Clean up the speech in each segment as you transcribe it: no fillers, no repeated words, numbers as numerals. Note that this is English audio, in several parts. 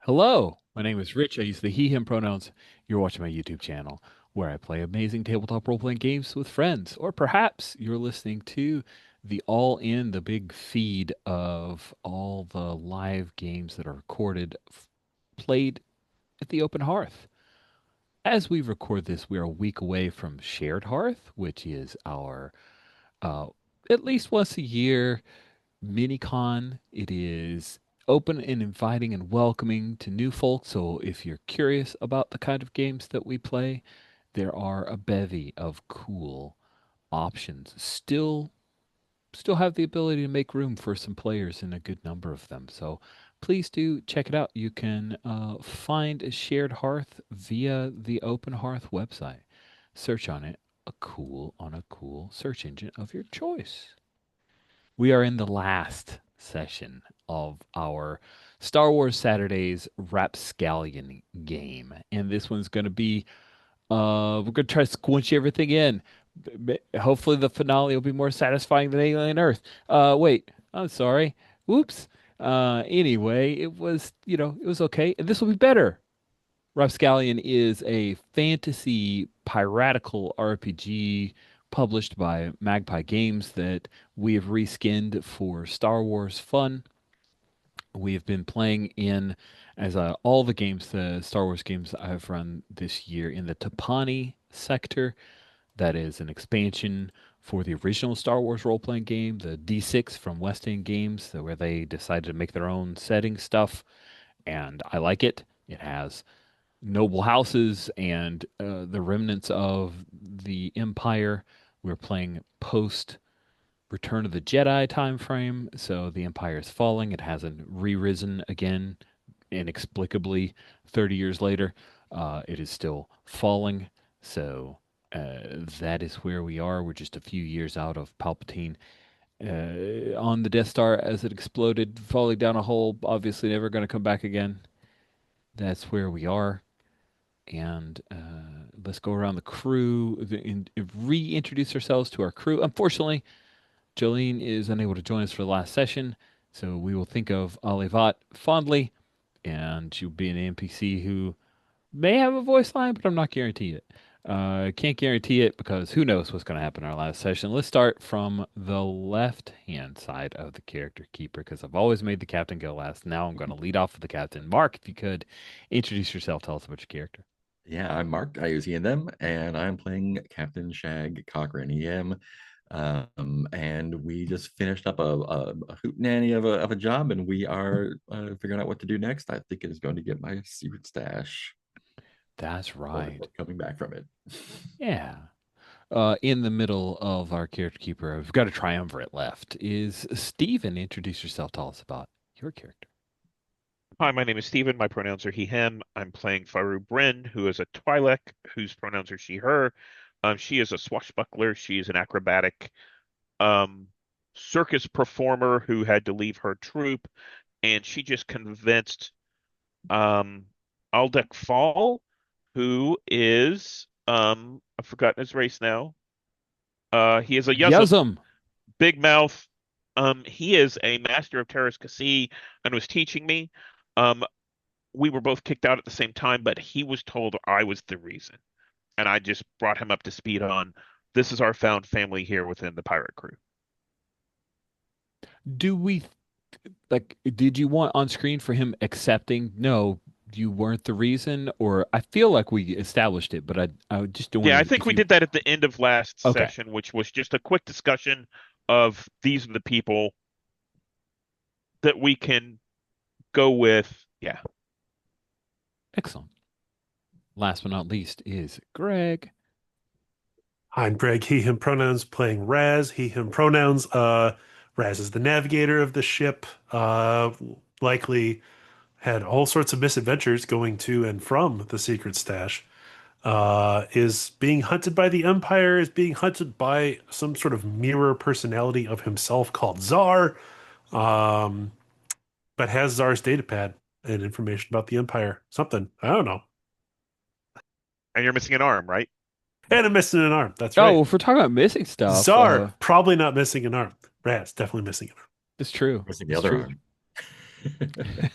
Hello, my name is Rich. I use the he, him pronouns. You're watching my YouTube channel where I play amazing tabletop role playing games with friends. Or perhaps you're listening to the big feed of all the live games that are recorded, played at the open hearth. As we record this, we are a week away from Shared Hearth, which is our uh, at least once a year mini con. It is open and inviting and welcoming to new folks. So if you're curious about the kind of games that we play, there are a bevy of cool options. Still have the ability to make room for some players in a good number of them. So please do check it out. You can find a Shared Hearth via the Open Hearth website. Search on it on a cool search engine of your choice. We are in the last session of our Star Wars Saturdays Rapscallion game. And this one's going to be, we're going to try to squinch everything in. Hopefully, the finale will be more satisfying than Alien Earth. Wait, I'm sorry. Whoops. Anyway, it was okay. And this will be better. Rapscallion is a fantasy piratical RPG published by Magpie Games that we have reskinned for Star Wars fun. We have been playing in as all the games, the Star Wars games I've run this year in the Tapani sector. That is an expansion for the original Star Wars role playing game, the D6 from West End Games, where they decided to make their own setting stuff. And I like it. It has noble houses and the remnants of the Empire. We're playing post Return of the Jedi time frame, so the Empire is falling. It hasn't re-risen again inexplicably 30 years later. It is still falling, so that is where we are. We're just a few years out of Palpatine on the Death Star as it exploded, falling down a hole, obviously never going to come back again. That's where we are. And let's go around the crew and reintroduce ourselves to our crew. Unfortunately, Jolene is unable to join us for the last session, so we will think of Alivat fondly, and she'll be an NPC who may have a voice line, but I'm not guaranteed it. Can't guarantee it because who knows what's going to happen in our last session. Let's start from the left-hand side of the character keeper because I've always made the captain go last. Now I'm going to lead off with the captain. Mark, if you could introduce yourself, tell us about your character. Yeah, I'm Mark. I use he and them, and I'm playing Captain Shag Cochran EM. And we just finished up a hootenanny of a job, and we are figuring out what to do next. I think it is going to get my secret stash That's right. coming back from it. Yeah. In the middle of our character keeper, we've got a triumvirate left. Is Steven? Introduce yourself. Tell us about your character. Hi, my name is Steven. My pronouns are he, him. I'm playing Faru Bryn, who is a Twi'lek, whose pronouns are she, her. She is a swashbuckler. She is an acrobatic um, circus performer who had to leave her troupe, and she just convinced um, Aldec Fall, who is I've forgotten his race now. He is a Yuzum, Yuzum. big mouth. He is a master of Terras Kasi and was teaching me. Um, we were both kicked out at the same time, but he was told I was the reason. And I just brought him up to speed on this is our found family here within the pirate crew. Do we like? Did you want on screen for him accepting? No, you weren't the reason, or I feel like we established it, but I just don't Yeah, I want to. think If we you did that at the end of last okay, session, which was just a quick discussion of these are the people that we can go with. Yeah. excellent. Last but not least is Greg. I'm Greg, he, him pronouns, playing Raz, he, him pronouns. Raz is the navigator of the ship. Likely had all sorts of misadventures going to and from the secret stash. Is being hunted by the Empire, is being hunted by some sort of mirror personality of himself called Czar, um, but has Czar's datapad and information about the Empire. Something. I don't know. And you're missing an arm, right? And I'm missing an arm. That's Oh, right. if we're talking about missing stuff, Czar, probably not missing an arm. Raz, definitely missing an arm. it's true. Missing the It's other true. arm.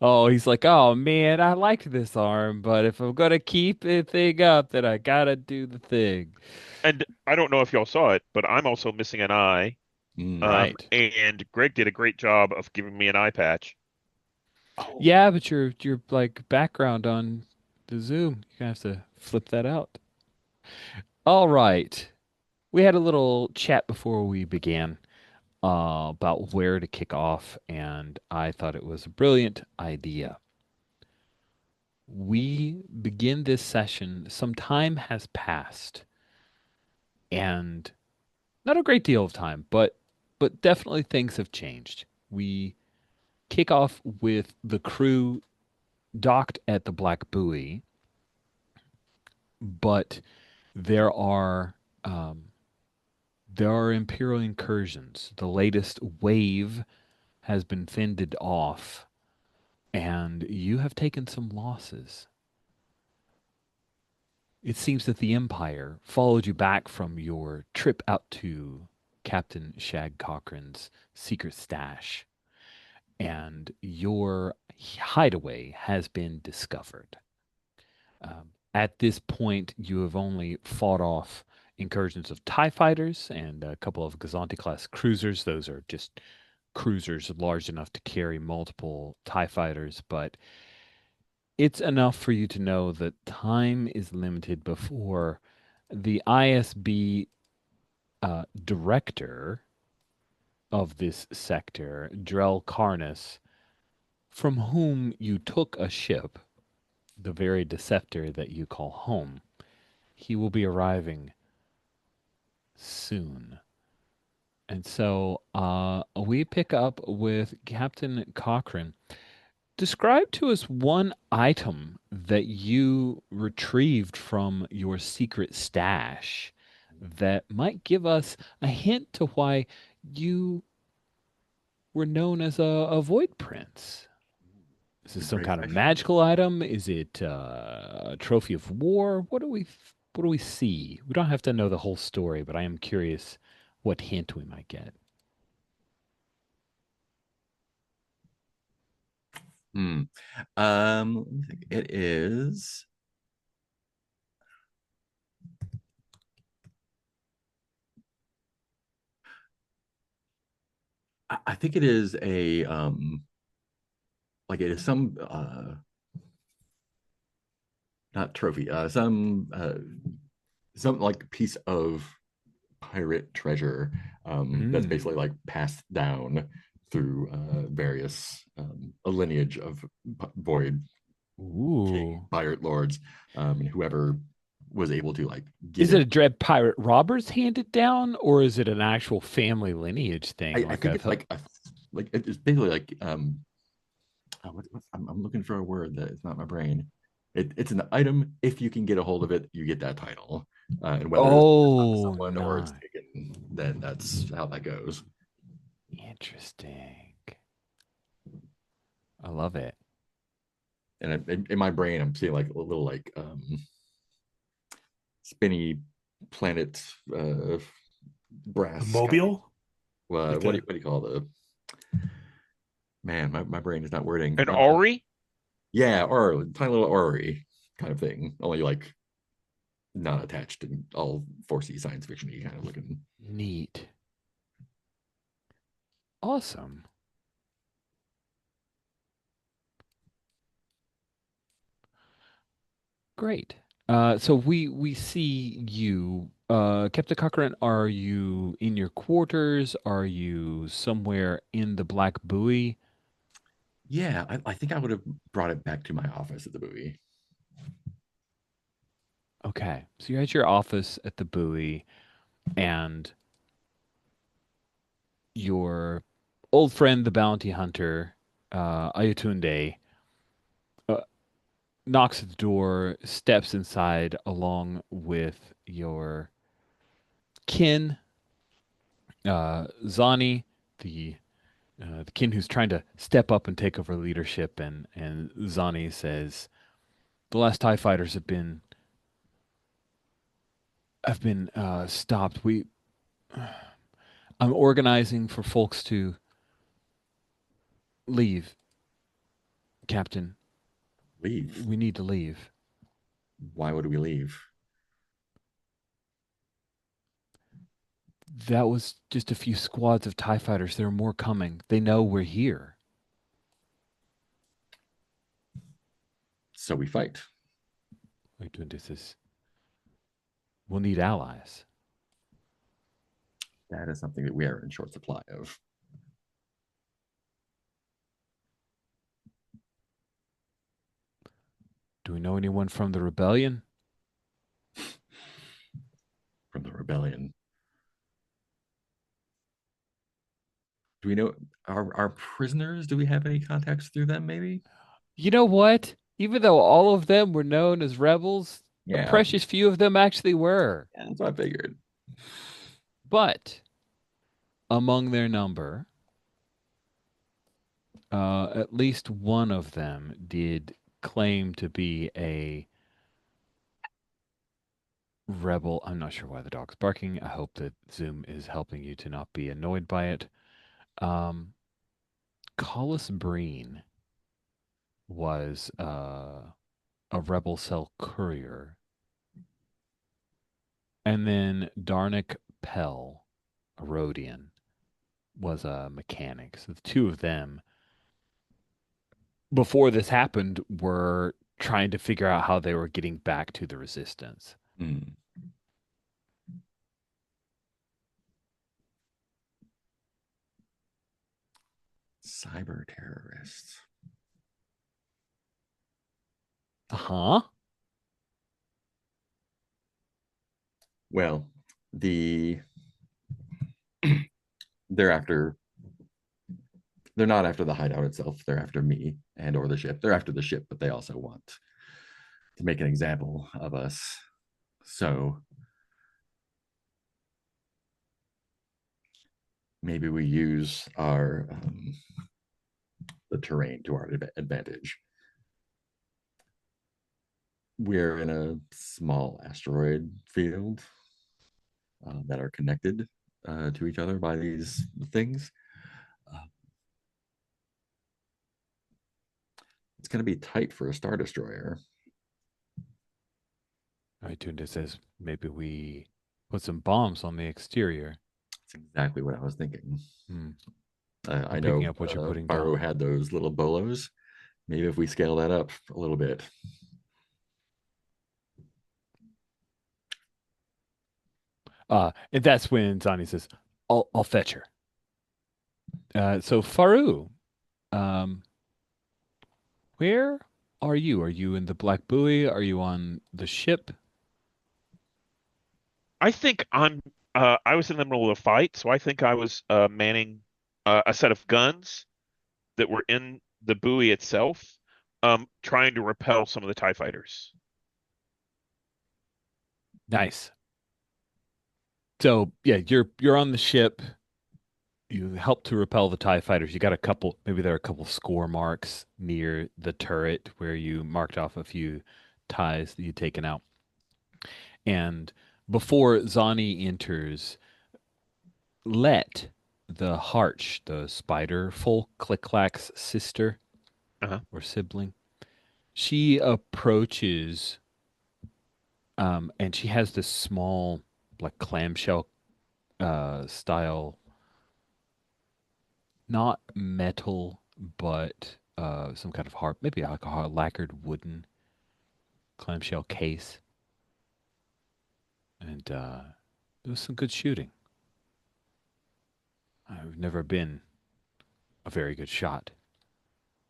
Oh, he's like, oh man, I like this arm, but if I'm gonna keep the thing up, then I gotta do the thing. And I don't know if y'all saw it, but I'm also missing an eye. Mm. Right. And Greg did a great job of giving me an eye patch. Oh, Yeah, but your like background on the Zoom, you're gonna have to flip that out. All right. We had a little chat before we began about where to kick off, and I thought it was a brilliant idea. We begin this session, some time has passed, and not a great deal of time, but definitely things have changed. We kick off with the crew docked at the Black Buoy, but there are um, there are Imperial incursions. The latest wave has been fended off, and you have taken some losses. It seems that the Empire followed you back from your trip out to Captain Shag Cochrane's secret stash, and your hideaway has been discovered. At this point, you have only fought off incursions of TIE fighters and a couple of Gazanti class cruisers. Those are just cruisers large enough to carry multiple TIE fighters, but it's enough for you to know that time is limited before the ISB director of this sector, Drell Carnus, from whom you took a ship, the very deceptor that you call home, he will be arriving soon. And so we pick up with Captain Cochrane. Describe to us one item that you retrieved from your secret stash that might give us a hint to why you were known as a Void Prince. Is this some great kind of question. magical item? Is it a trophy of war? What do we see? We don't have to know the whole story, but I am curious what hint we might get. Hmm. Let me think. It is. I think it is a like it is some not trophy, some like piece of pirate treasure that's Mm. basically like passed down through various a lineage of void king Ooh. pirate lords, and whoever was able to like get Is it it. a Dread Pirate Robbers handed down, or is it an actual family lineage thing? I Like think a it's like a like it's basically like I'm looking for a word that it's not my brain. It's an item. If you can get a hold of it, you get that title. And whether it's passed on to oh, someone or it's nice. taken, then that's how that goes. Interesting. I love it. And in my brain, I'm seeing like a little like spinny planet A brass kind of mobile? Like a what do you call the man? My brain is not wording. An Ori? Yeah, or tiny little orrery kind of thing. Only like not attached and all 4C science fiction kind of looking. Neat. Awesome. Great. So we see you, Captain Cochrane. Are you in your quarters? Are you somewhere in the Black Buoy? Yeah, I think I would have brought it back to my office at the movie. Okay, so you're at your office at the buoy, and your old friend, the bounty hunter, Ayatunde, uh, knocks at the door, steps inside along with your kin, Zani, the kin who's trying to step up and take over leadership, and Zani says the last Tie fighters have been stopped. I'm organizing for folks to leave. Captain, Leave. we need to leave. Why would we leave? That was just a few squads of TIE fighters. There are more coming. They know we're here. So we fight. Wait, this is. We'll need allies. That is something that we are in short supply of. Do we know anyone from the rebellion? From the rebellion. Do we know our prisoners? Do we have any contacts through them, maybe? You know what? Even though all of them were known as rebels, a Yeah, precious few of them actually were. that's what I figured. But among their number, at least one of them did claim to be a rebel. I'm not sure why the dog's barking. I hope that Zoom is helping you to not be annoyed by it. Collis Breen was a rebel cell courier. And then Darnik Pell, a Rhodian, was a mechanic. So the two of them, before this happened, were trying to figure out how they were getting back to the resistance. Mm. Cyber terrorists. Huh? Well, they're after. They're not after the hideout itself. They're after me and or the ship. They're after the ship, but they also want to make an example of us. So maybe we use our the terrain to our advantage. We're in a small asteroid field that are connected to each other by these things. Uh, it's going to be tight for a Star Destroyer. Tunda says maybe we put some bombs on the exterior. That's exactly what I was thinking. Hmm. I Picking know up what you're putting Faru down. had those little bolos. Maybe if we scale that up a little bit. And that's when Zani says, I'll fetch her. So Faru, um, where are you? Are you in the Black Buoy? Are you on the ship? I think I was in the middle of a fight, so I think I was manning a set of guns that were in the buoy itself, trying to repel some of the TIE fighters. Nice. So yeah, you're on the ship. You help to repel the TIE fighters. You got a couple, maybe there are a couple score marks near the turret where you marked off a few TIEs that you'd taken out. And before Zani enters, Let, the Harch, the spider folk, Click-Clack's sister Uh-huh. or sibling, she approaches, and she has this small, like clamshell style, not metal, but some kind of hard, maybe like a hard lacquered wooden clamshell case. And there was some good shooting. I've never been a very good shot.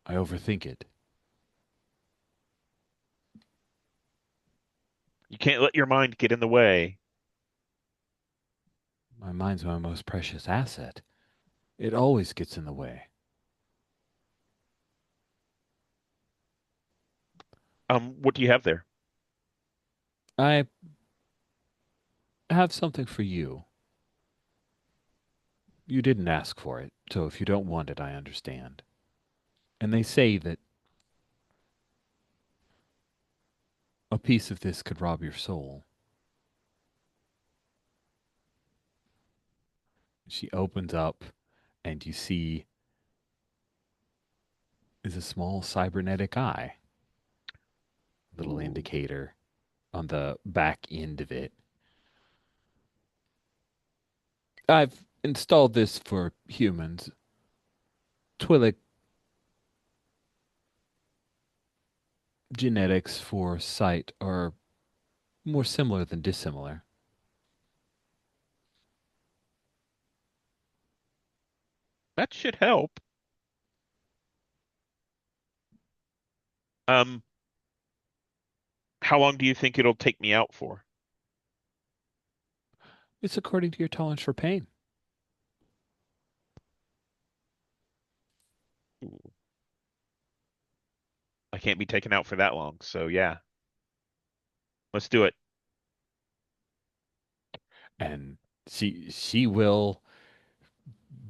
I overthink it. You can't let your mind get in the way. My mind's my most precious asset. It always gets in the way. What do you have there? I have something for you. You didn't ask for it, so if you don't want it, I understand. And they say that a piece of this could rob your soul. She opens up, and you see is a small cybernetic eye, little Ooh. indicator on the back end of it. I've installed this for humans. Twi'lek genetics for sight are more similar than dissimilar. That should help. Um, how long do you think it'll take me out for? It's according to your tolerance for pain. Ooh. I can't be taken out for that long, so yeah. Let's do it. And she will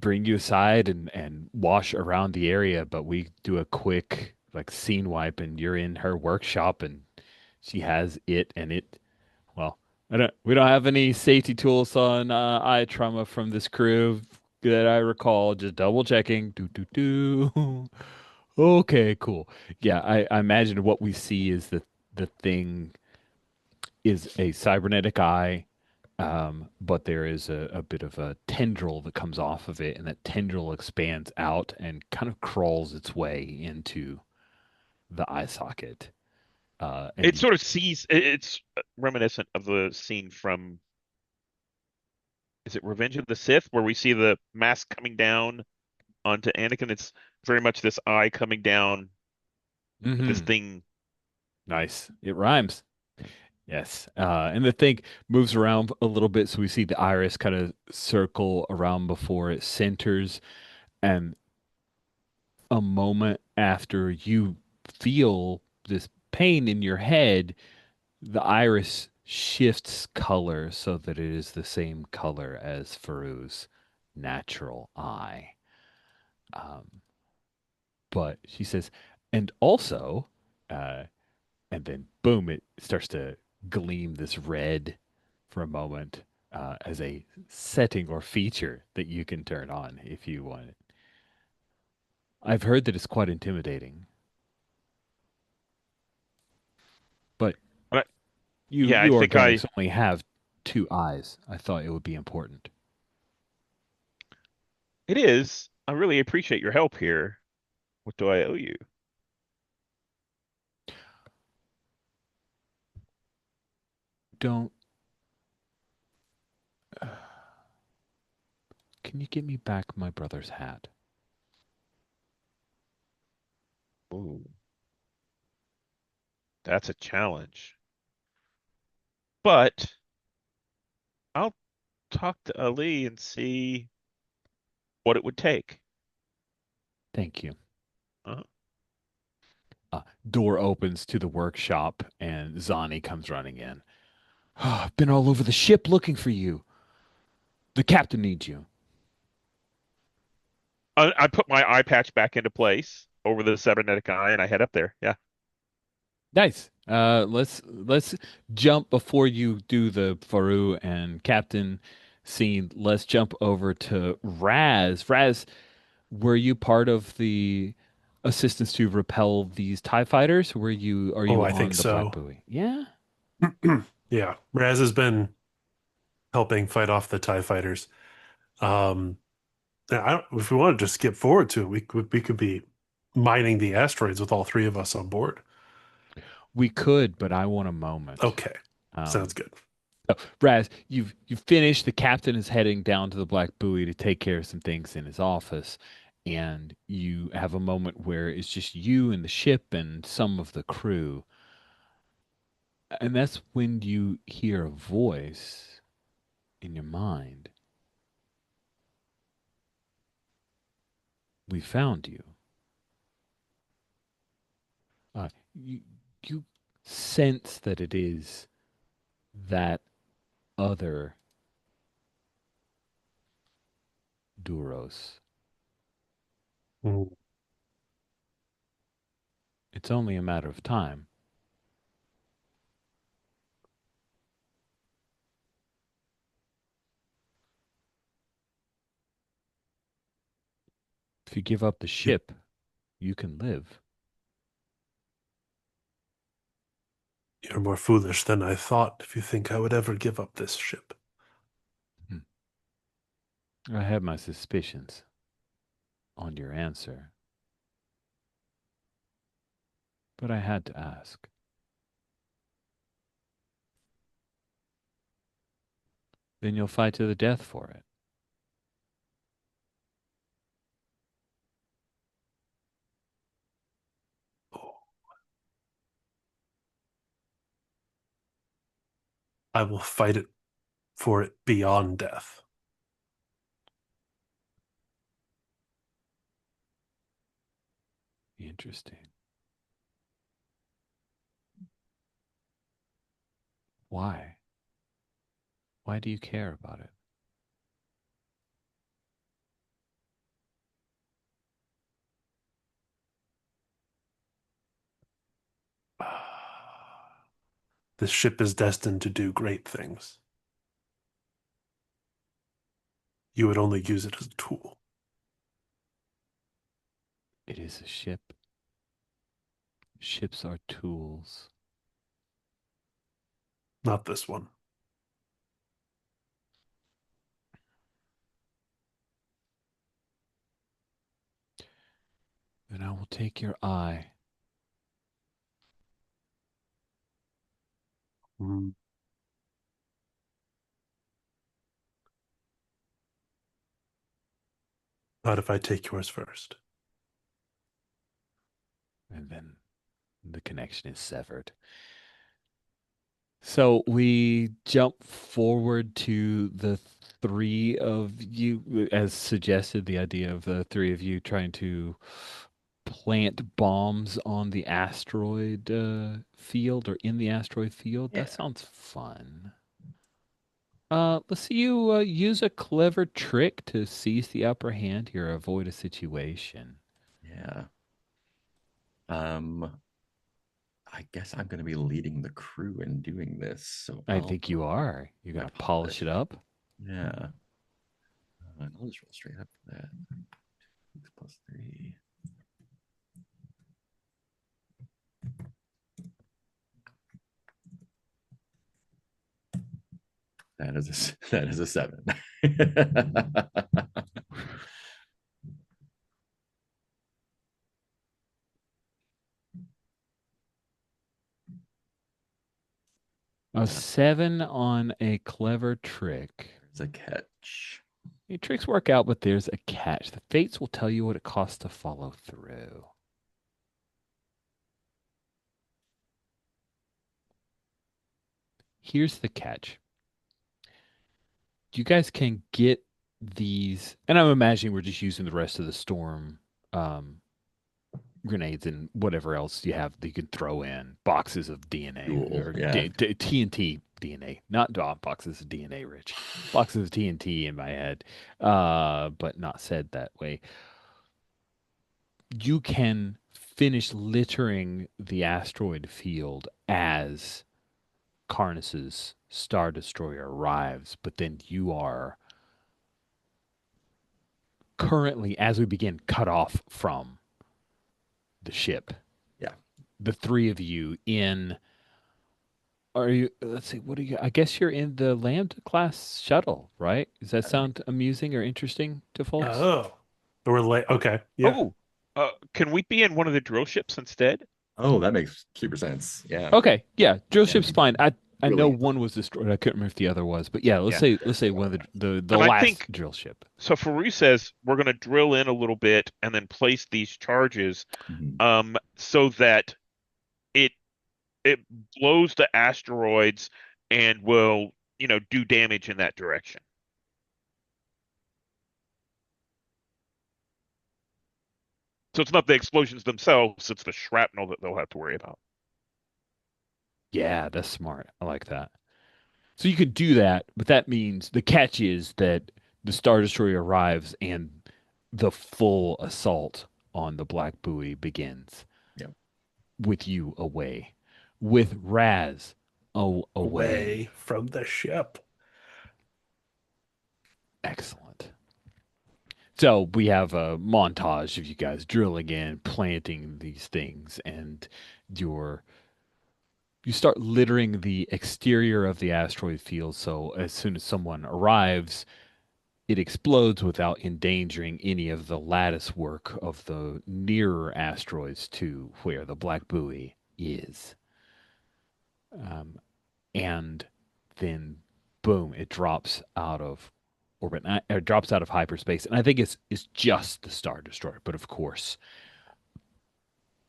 bring you aside and wash around the area, but we do a quick like scene wipe and you're in her workshop and she has it and it well, we don't have any safety tools on eye trauma from this crew that I recall. Just double checking. Do do do. Okay, cool. Yeah, I imagine what we see is the thing is a cybernetic eye, but there is a bit of a tendril that comes off of it, and that tendril expands out and kind of crawls its way into the eye socket. And It you, sort of it's reminiscent of the scene from, is it Revenge of the Sith, where we see the mask coming down onto Anakin? It's very much this eye coming down with this mm-hmm. thing. Nice. It rhymes. Yes. And the thing moves around a little bit, so we see the iris kind of circle around before it centers, and a moment after you feel this pain in your head, the iris shifts color so that it is the same color as Faru's natural eye. Um, but she says, and also, uh, and then boom, it starts to gleam this red for a moment as a setting or feature that you can turn on if you want it. I've heard that it's quite intimidating, but But you yeah, I you think organics only have two eyes. I thought it would be important. it is. I really appreciate your help here. What do I owe you? Don't. Can you get me back my brother's hat? Ooh, that's a challenge. But I'll talk to Ali and see what it would take. Thank you. Uh, Door opens to the workshop and Zani comes running in. Oh, I've been all over the ship looking for you. The captain needs you. I put my eye patch back into place over the cybernetic eye, and I head up there. Yeah. Nice. Let's jump before you do the Faru and Captain scene. Let's jump over to Raz. Raz, were you part of the assistance to repel these TIE fighters? Are Oh, you I think on the Black so. Buoy? Yeah. Yeah, Raz has been helping fight off the TIE fighters. Um, if we want to just skip forward to it, we could be mining the asteroids with all three of us on board. We could, but I want a moment. Okay, sounds Um, good. so, Raz, you've finished. The captain is heading down to the Black Buoy to take care of some things in his office, and you have a moment where it's just you and the ship and some of the crew, and that's when you hear a voice in your mind. We found you. You you sense that it is that other Duros. Mm. It's only a matter of time. If you give up the You ship, you can live. You're more foolish than I thought if you think I would ever give up this ship. Hmm. I had my suspicions on your answer, but I had to ask. Then you'll fight to the death for it. Oh, I will fight it for it beyond death. Interesting. Why? Why do you care about it? This ship is destined to do great things. You would only use it as a tool. It is a ship. Ships are tools. Not this one. Then I will take your eye. Mm. Not if I take yours first. And then the connection is severed. So we jump forward to the three of you, as suggested, the idea of the three of you trying to plant bombs on the asteroid field or in the asteroid field. Yeah. That sounds fun. Let's see you use a clever trick to seize the upper hand here, avoid a situation. Yeah. I guess I'm going to be leading the crew in doing this. So I think you are. You got to polish it up. Yeah. I'll just roll straight up for that. 6 plus 3. That is a 7. A 7 on a clever trick. There's a catch. Your tricks work out, but there's a catch. The fates will tell you what it costs to follow through. Here's the catch. You guys can get these, and I'm imagining we're just using the rest of the storm um, grenades and whatever else you have that you can throw in boxes of DNA Cool. or Yeah. TNT DNA, not boxes of DNA, Rich. Boxes of TNT in my head, but not said that way. You can finish littering the asteroid field as Karnas's Star Destroyer arrives, but then you are currently, as we begin, cut off from the ship. Yeah. The three of you in. Are you? Let's see. What are you? I guess you're in the Lambda class shuttle, right? Does that sound amusing or interesting to folks? Oh. We're late. Okay. Yeah. Oh, can we be in one of the drill ships instead? Oh, that makes super sense. Yeah. Okay. Yeah. Drill Yeah. ship's fine. I know Really? one was destroyed. I couldn't remember if the other was, but yeah. Let's say one of the And I last think drill ship. so. Faru says we're going to drill in a little bit and then place these charges, Mhm. so that it it blows the asteroids and will, do damage in that direction. So it's not the explosions themselves, it's the shrapnel that they'll have to worry about. Yeah, that's smart. I like that. So you could do that, but that means the catch is that the Star Destroyer arrives and the full assault on the Black Buoy begins. Yeah. With you away, with Raz away. Away from the ship. Excellent. So we have a montage of you guys drilling in, planting these things, and you're you start littering the exterior of the asteroid field. So as soon as someone arrives, it explodes without endangering any of the lattice work of the nearer asteroids to where the black buoy is. Um, and then, boom, it drops out of orbit. It drops out of hyperspace. And I think it's just the Star Destroyer. But of course,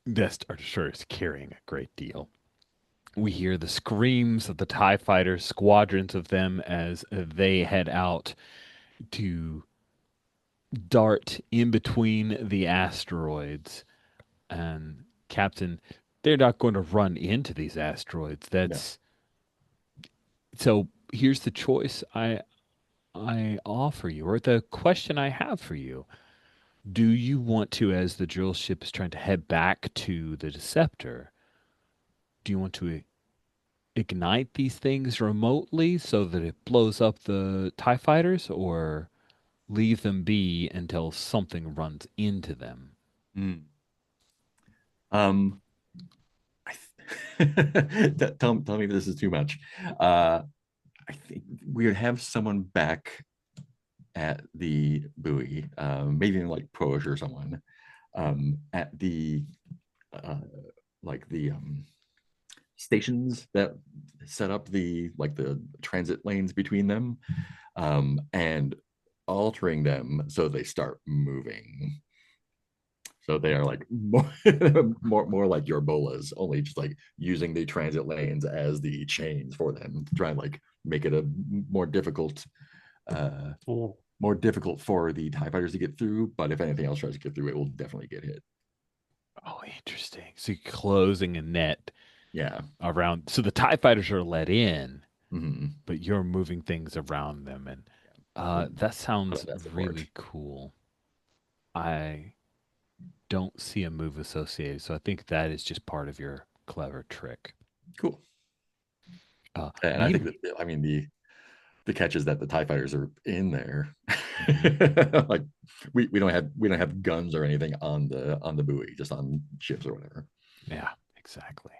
the Star Destroyer is carrying a great deal. We hear the screams of the TIE fighters, squadrons of them, as they head out to dart in between the asteroids. And Captain, they're not going to run into these asteroids. Yeah. That's so here's the choice I offer you, or the question I have for you. Do you want to, as the drill ship is trying to head back to the Deceptor, do you want to ignite these things remotely so that it blows up the TIE fighters, or leave them be until something runs into them? Mm. Um, tell me if this is too much. I think we would have someone back at the buoy, maybe in like Proish or someone, at the uh, like the stations that set up the like the transit lanes between them, and altering them so they start moving. So they are like more more like your bolas, only just like using the transit lanes as the chains for them to try and like make it a more difficult Oh. more difficult for the TIE fighters to get through. But if anything else tries to get through, it will definitely get hit. Oh, interesting. So you're closing a net Yeah. around, so the TIE fighters are let in, Mm-hmm. but you're moving things around them, and So that sounds that's support. really cool. I don't see a move associated, so I think that is just part of your clever trick. Cool. Uh, And I think meanwhile, that I mean the catch is that the TIE fighters are in there. mhm, Like we don't have guns or anything on the buoy, just on ships or whatever. yeah, exactly.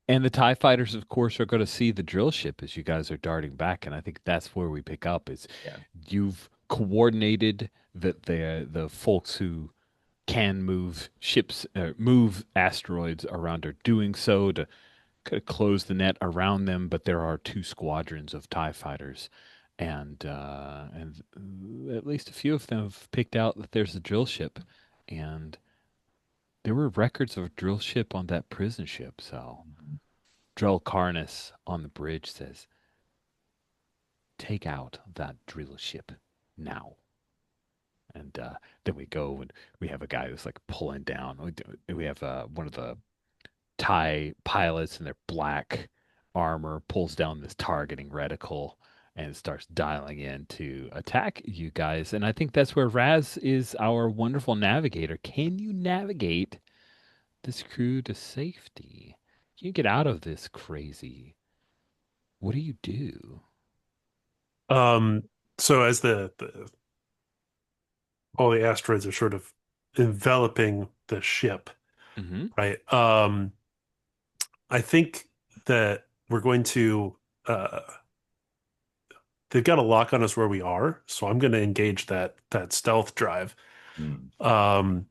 And the TIE fighters, of course, are going to see the drill ship as you guys are darting back, and I think that's where we pick up. Is Yeah. you've coordinated that the folks who can move ships, move asteroids around are doing so to kind of close the net around them. But there are two squadrons of TIE fighters, and at least a few of them have picked out that there's a drill ship, and there were records of a drill ship on that prison ship. So Drell Carnus on the bridge says, "Take out that drill ship now." And then we go and we have a guy who's like pulling down. We have one of the TIE pilots in their black armor pulls down this targeting reticle and starts dialing in to attack you guys. And I think that's where Raz is our wonderful navigator. Can you navigate this crew to safety? Can you get out of this crazy? What do you do? Um, so as the all the asteroids are sort of enveloping the ship, Mm-hmm. right? I think that we're going to uh they've got a lock on us where we are, so I'm going to engage that stealth drive. Mm. Um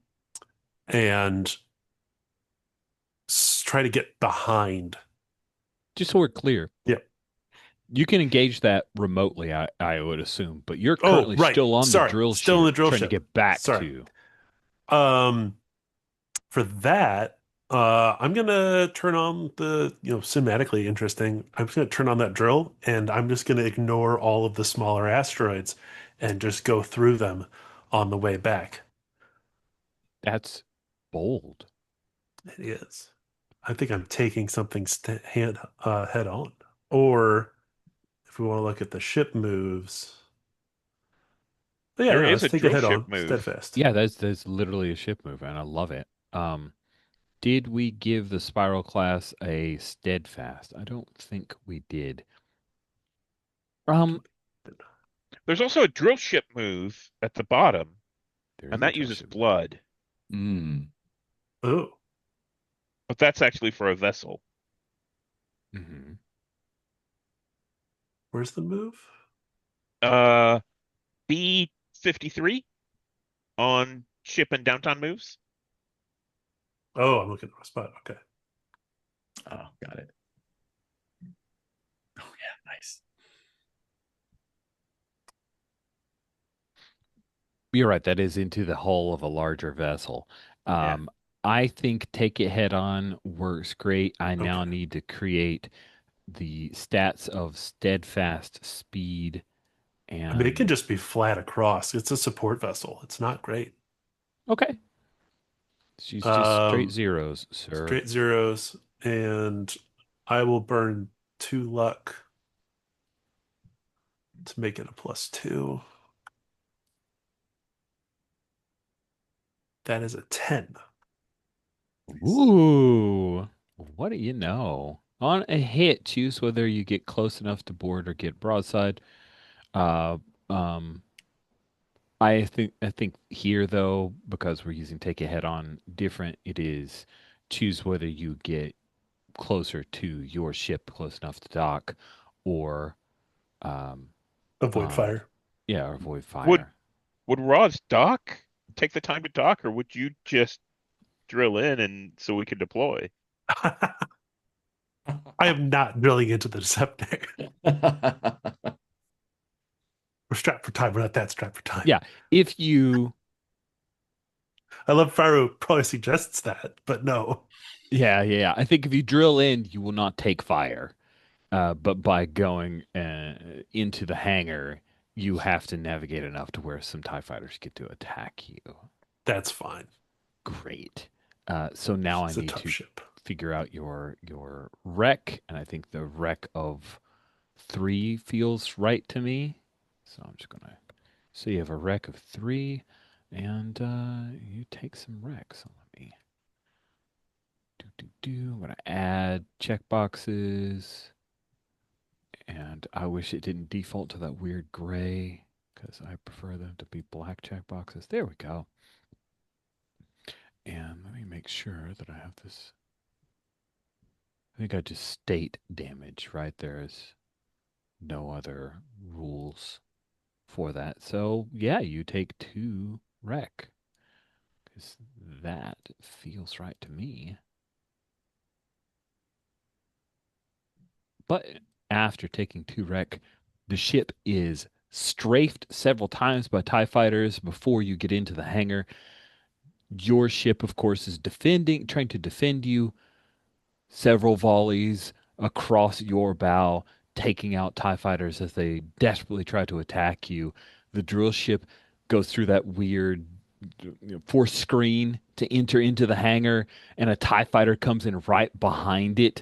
and try to get behind. Just so we're clear, Yeah. you can engage that remotely, I would assume, but you're Oh, currently right. still on the Sorry. drill Still in the ship drill trying to ship. get back Sorry. to. Um for that, I'm gonna turn on the, cinematically interesting. I'm just gonna turn on that drill, and I'm just gonna ignore all of the smaller asteroids and just go through them on the way back. That's bold. It is. I think I'm taking something head on. Or if we want to look at the ship moves, but yeah, There no, is let's a take it drill head ship on, move. steadfast. Yeah, that's literally a ship move, and I love it. Did we give the Spiral class a steadfast? I don't think we did. Um, There's also a drill ship move at the bottom, There is and a that drill uses ship. blood, Mm. Oh, but that's actually for a vessel. Mm-hmm. where's the move? B53 on ship and downtown moves. Oh, I'm looking at the spot. Okay. Oh, got it. Oh yeah, nice. You're right. That is into the hull of a larger vessel. Yeah. I think take it head on works great. I now Okay. need to create the stats of steadfast speed I mean, it can and just be flat across. It's a support vessel. It's not great. okay. She's just straight Um, zeros, sir. straight zeros, and I will burn 2 luck to make it a +2. That is a 10. Ooh, what do you know? On a hit, choose whether you get close enough to board or get broadside. Uh, um, I think here though, because we're using take it head on different, it is choose whether you get closer to your ship, close enough to dock, or um, Avoid um, fire. yeah, or avoid Would fire. would Roz dock? Take the time to dock, or would you just drill in and so we could deploy? I am not drilling into the Deceptor. We're strapped for time. We're not that strapped for time. Yeah, if you, I love Faru probably suggests that, but no. yeah, I think if you drill in, you will not take fire. But by going into the hangar, you have to navigate enough to where some TIE fighters get to attack you. That's fine. Great. So now I It's a need tough to ship. figure out your rec, and I think the rec of 3 feels right to me. So I'm just gonna. So you have a rec of 3, and you take some rec. So let me do. I'm gonna add checkboxes. And I wish it didn't default to that weird gray because I prefer them to be black checkboxes. There we go. And let me make sure that I have this. I think I just state damage, right? There's no other rules for that. So, yeah, you take 2 rec because that feels right to me. But after taking 2 rec, the ship is strafed several times by TIE fighters before you get into the hangar. Your ship, of course, is trying to defend you. Several volleys across your bow, taking out TIE fighters as they desperately try to attack you. The drill ship goes through that weird force screen to enter into the hangar, and a TIE fighter comes in right behind it.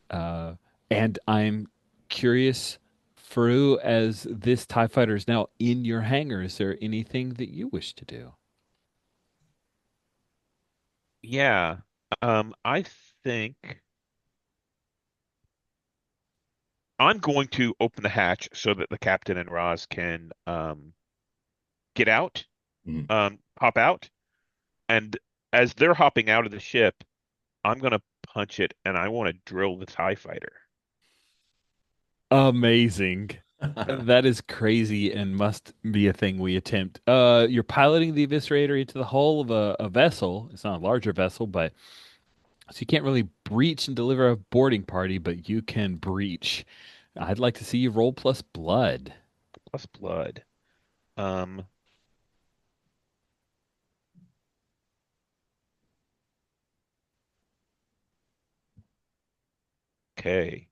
Uh, and I'm curious, Faru, as this TIE fighter is now in your hangar, is there anything that you wish to do? Yeah. I think I'm going to open the hatch so that the captain and Roz can get out, Mhm. hop out, and as they're hopping out of the ship, I'm gonna punch it and I want to drill the TIE fighter. Amazing. That is crazy and must be a thing we attempt. You're piloting the eviscerator into the hull of a vessel. It's not a larger vessel, but so you can't really breach and deliver a boarding party, but you can breach. I'd like to see you roll plus blood. Plus blood. Um, okay.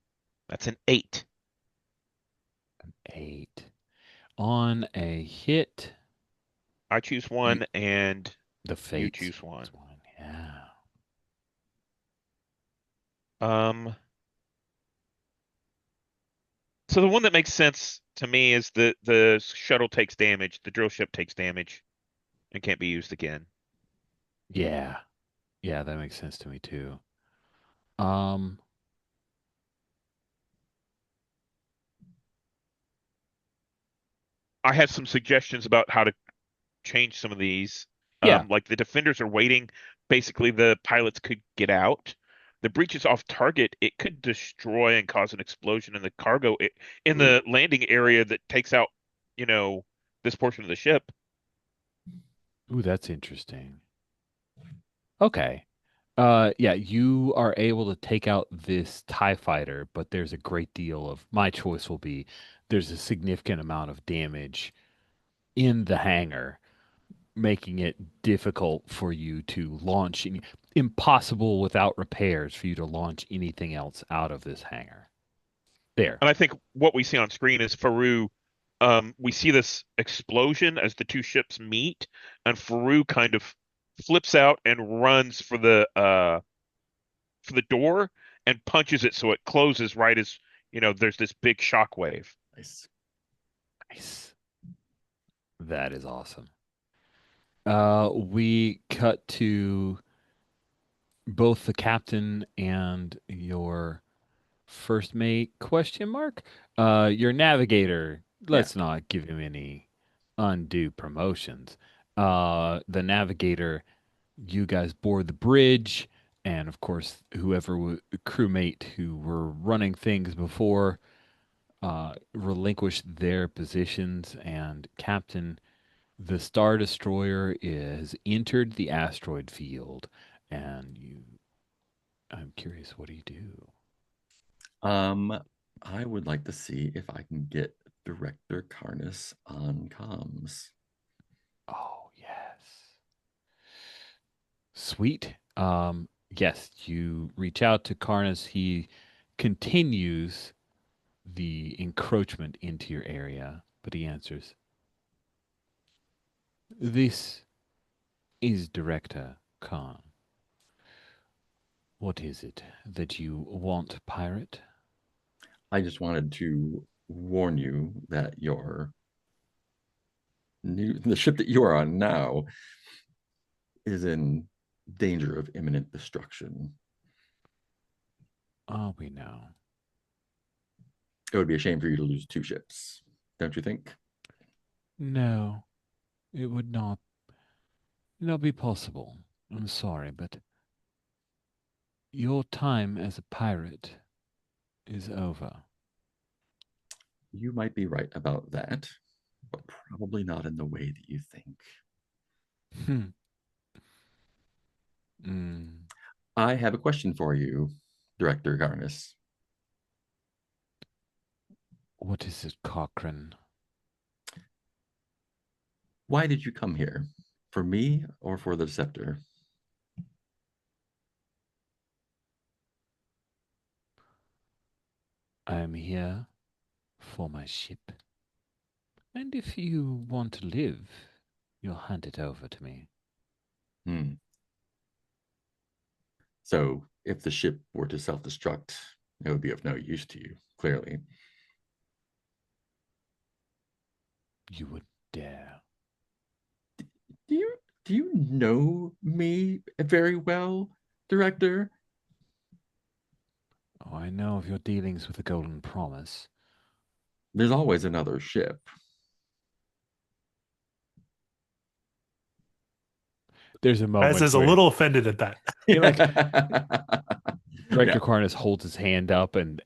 That's an 8. 8. On a hit, I choose You- one and the you fates. choose one. One. Yeah. Um, so the one that makes sense to me is the shuttle takes damage, the drill ship takes damage and can't be used again. Yeah. Yeah, that makes sense to me too. Um, I had some suggestions about how to change some of these. Yeah. Like the defenders are waiting. Basically, the pilots could get out. The breach is off target. It could destroy and cause an explosion in the in the landing area that takes out, you know, this portion of the ship. Ooh, that's interesting. Okay. Yeah, you are able to take out this TIE fighter, but there's a great deal of my choice will be there's a significant amount of damage in the hangar, making it difficult for you to launch, impossible without repairs for you to launch anything else out of this hangar. There. And I think what we see on screen is Faru. We see this explosion as the two ships meet, and Faru kind of flips out and runs for the door and punches it so it closes right as, there's this big shockwave. Nice. Nice. That is awesome. We cut to both the captain and your first mate question mark. Your navigator. Yeah. Let's not give him any undue promotions. The navigator, you guys board the bridge, and of course, crewmate who were running things before relinquished their positions, and captain, the Star Destroyer is entered the asteroid field, and I'm curious, what do you do? Um, I would like to see if I can get Director Karnas on comms. Oh, yes. Sweet. Yes, you reach out to Karnas. He continues the encroachment into your area, but he answers, "This is Director Khan. What is it that you want, pirate?" I just wanted to warn you that the ship that you are on now is in danger of imminent destruction. Oh, we know. It would be a shame for you to lose two ships, don't you think? No, it would not be possible. I'm sorry, but your time as a pirate is over. You might be right about that, but probably not in the way that you think. Hmm. Mm. I have a question for you, Director Garnis. What is it, Cochrane? Why did you come here? For me or for the Deceptor? I am here for my ship. And if you want to live, you'll hand it over to me. Hmm. So if the ship were to self-destruct, it would be of no use to you, clearly. You would dare. Do you do you know me very well, Director? Oh, I know of your dealings with the Golden Promise. There's always another ship. There's a Raz moment is a where little offended at that. like Director Yeah. Karnas holds his hand up and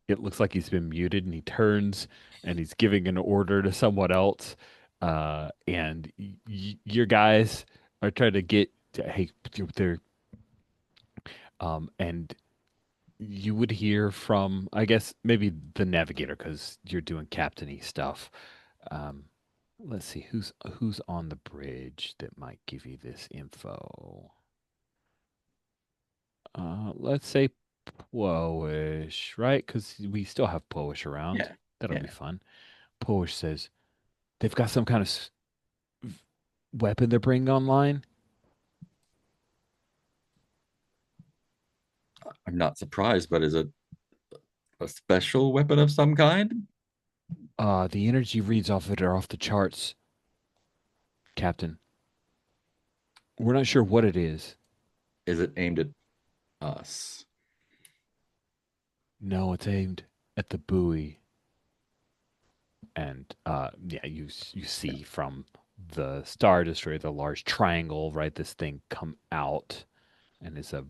it looks like he's been muted and he turns and he's giving an order to someone else. And your guys are trying to hey, they're, and you would hear from, I guess, maybe the navigator because you're doing captainy stuff. Um, let's see who's on the bridge that might give you this info. Let's say Poish, right? Because we still have Poish around. Yeah. That'll be Yeah. fun. Poish says they've got some kind of weapon they're bringing online. I'm not surprised, but is it a special weapon of some kind? The energy reads off it are off the charts, Captain. We're not sure what it is. Is it aimed at us? No, it's aimed at the buoy. And yeah, you see from the Star Destroyer the large triangle, right? This thing come out and is a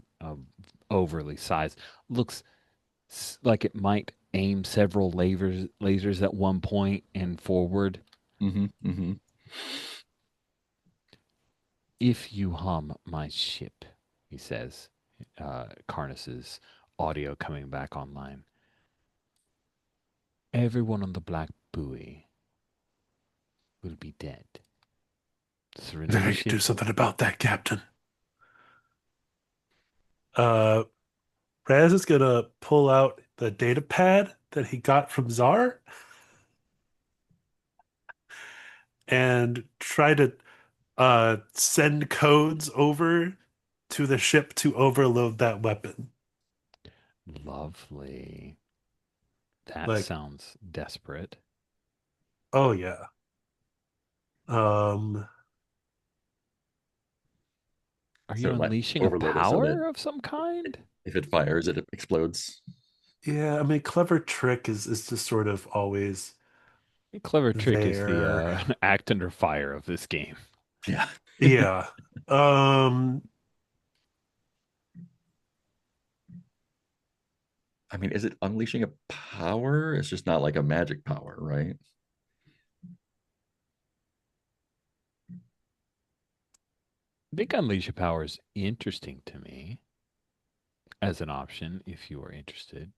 overly sized. Looks like it might aim several lasers at one point and forward. Mm-hmm. Mm-hmm. If you hum my ship, he says, Carnus's audio coming back online. Everyone on the black buoy will be dead. Surrender Then the I could do ship. something about that, Captain. Uh, Raz is gonna pull out the data pad that he got from Czar and try to send codes over to the ship to overload that weapon. Lovely. That Like, sounds desperate. oh yeah. Um, Are you So it might unleashing a overload it so that power of some kind? if it fires, it explodes. yeah, I mean, clever trick is just sort of always A clever trick is the there. act under fire of this game. Yeah. Yeah. Um, I mean, is it unleashing a power? It's just not like a magic power, right? I think unleash a power is interesting to me as an option if you are interested.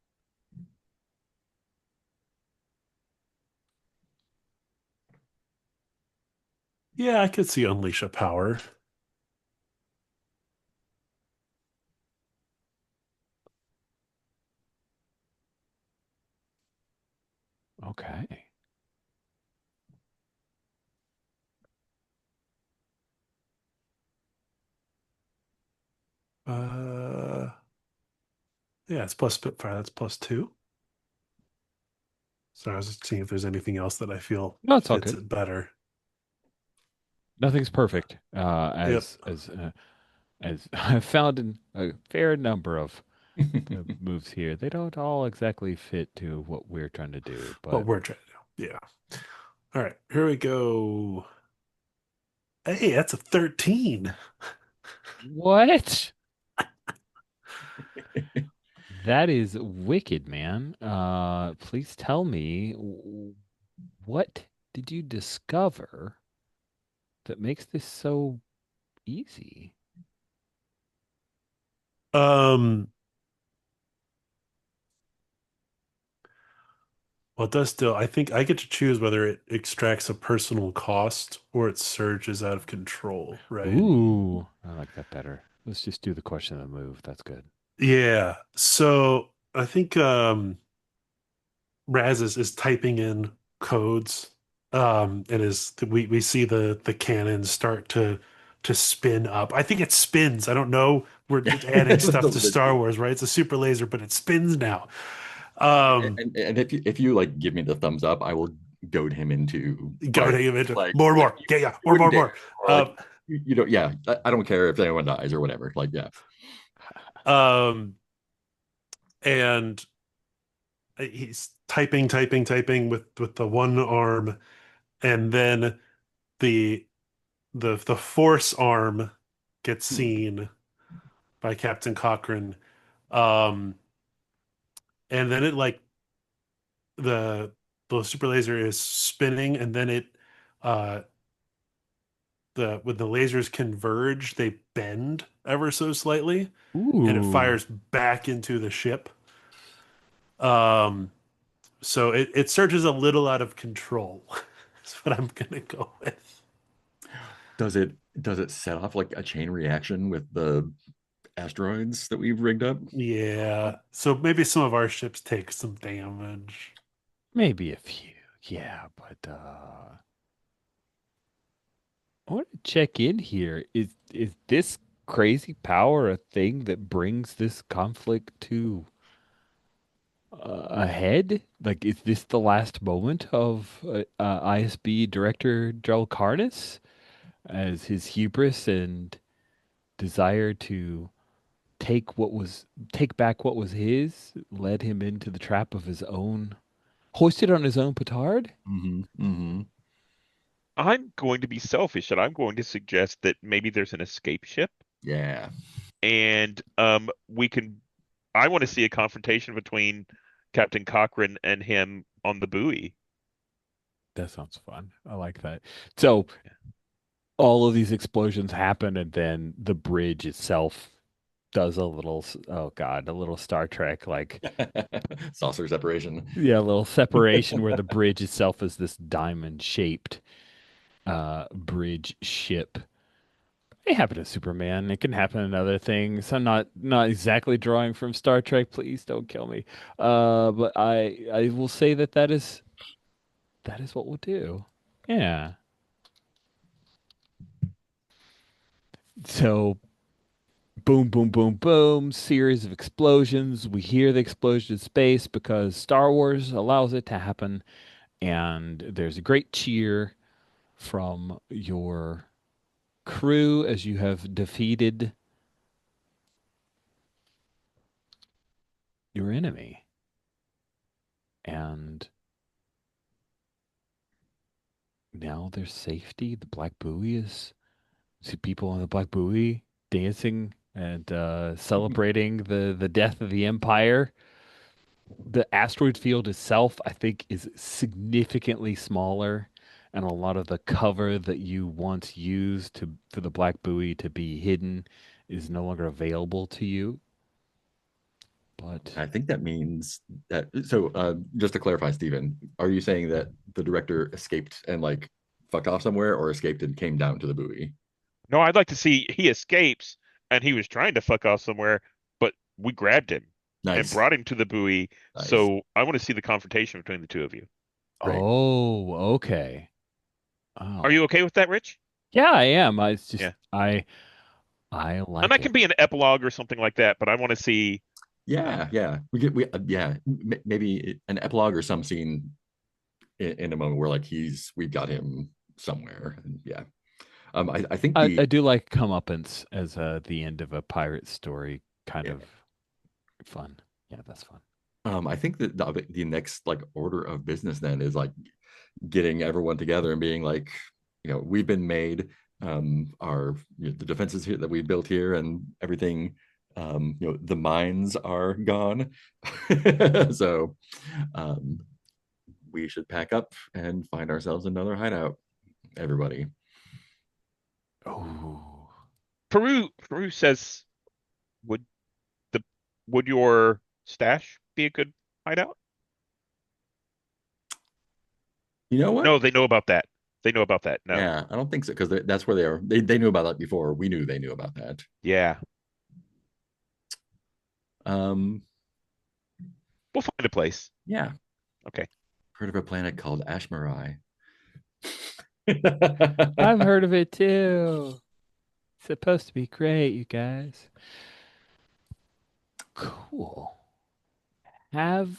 yeah, I could see unleash a power. Okay. Uh, yeah, it's plus Spitfire. That's plus two. So I was just seeing if there's anything else that I feel No, it's all fits good. it better. Nothing's perfect. Yep. As I've found in a fair number of the moves here, they don't all exactly fit to what we're trying to do. What But we're trying to do. Yeah. All right, here we go. Hey, that's a 13. what? That is wicked, man. Please tell me what did you discover that makes this so easy? Um, well, it does still. I think I get to choose whether it extracts a personal cost or it surges out of control, right? Ooh, I like that better. Let's just do the question of the move. That's good. Yeah. So I think Raz is typing in codes, and is we see the cannon start to spin up. I think it spins. I don't know. We're adding stuff to Star Wars, right? It's a super laser, but it spins now. Um, And if you like give me the thumbs up, I will goad him into go to firing. him into Like more, like more. Yeah, yeah, you more, wouldn't more, dare, more. or like you don't. Yeah, I don't care if anyone dies or whatever. Like yeah, Um, and he's typing, typing, typing with the one arm, and then the the force arm gets seen by Captain Cochrane. Um, and then it like the the super laser is spinning, and then it uh the when the lasers converge, they bend ever so slightly, and it Ooh, fires back into the ship. Um, so it surges a little out of control. That's what I'm gonna go with. does it set off like a chain reaction with the asteroids that we've rigged up? Yeah. So maybe some of our ships take some damage. maybe a few. Yeah, but I want to check in here. Is this crazy power a thing that brings this conflict to a head? Like, is this the last moment of ISB Director Joel Carnes as his hubris and desire to take what was take back what was his led him into the trap of his own Hoisted on his own petard? Hmm. I'm going to be selfish and I'm going to suggest that maybe there's an escape ship Yeah. and we can I want to see a confrontation between Captain Cochrane and him on the buoy. That sounds fun. I like that. So all of these explosions happen, and then the bridge itself does a little, oh God, a little Star Trek like, Saucer separation. yeah, a little separation where the bridge itself is this diamond shaped bridge ship. It happened to Superman. It can happen in other things. I'm not exactly drawing from Star Trek. Please don't kill me. But I will say that that is what we'll do. Yeah. So boom, boom, boom, boom, series of explosions. We hear the explosion in space because Star Wars allows it to happen, and there's a great cheer from your crew as you have defeated your enemy. And now there's safety. The Black Buoy is see people on the Black Buoy dancing and celebrating the death of the Empire. The asteroid field itself, I think, is significantly smaller, and a lot of the cover that you once used to for the Black Buoy to be hidden is no longer available to you. But I think that means that. So, just to clarify, Stephen, are you saying that the director escaped and like fucked off somewhere, or escaped and came down to the buoy? No, I'd like to see he escapes and he was trying to fuck off somewhere, but we grabbed him and Nice, brought him to the buoy. nice, So I want to see the confrontation between the two of you. great. oh, okay. Are you Oh, okay with that, Rich? yeah, I am. I it's just Yeah. I And like that it. can be an epilogue or something like that, but I want to see Yeah, yeah. Yeah. Maybe an epilogue or some scene in a moment where like we've got him somewhere. And yeah. I think I do like comeuppance as the end of a pirate story, kind yeah. of fun. Yeah, that's fun. I think that the next like order of business then is like getting everyone together and being like, we've been made, our the defenses here that we built here and everything, the mines are gone. So um, we should pack up and find ourselves another hideout, everybody. Oh, Peru says would the would your stash be a good hideout? You know what? No, they know about that. They know about that. No. Yeah, I don't think so because that's where they are. They knew about that before. We knew they knew about that. Yeah. Um, We'll find a place. yeah, Okay. heard of a planet called Ashmarai. I've heard of it too. It's supposed to be great, you guys. Cool. Have